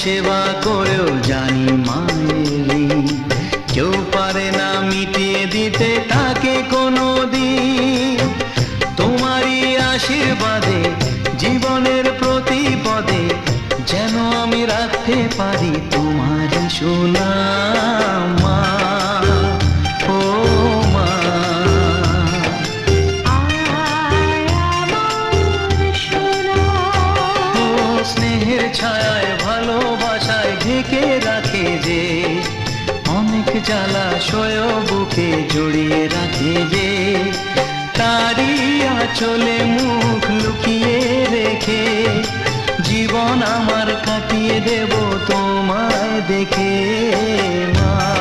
সেবা করেও জানি মায়ের ঋণ কেউ পারে না মিটিয়ে দিতে তাকে কোনো দিন। তোমারই আশীর্বাদে জীবনের প্রতি পদে যেন আমি রাখতে পারি তোমারই সুনাম মা, ও মা। ও স্নেহের ছায়ায় ভালোবাসায় ঢেকে রাখে যে, অনেক জ্বালাশয় বুকে জড়িয়ে রাখে যে, তারই আঁচলে মুখ লুকিয়ে রেখে জীবন আমার কাটিয়ে দেব তোমায় দেখে মা।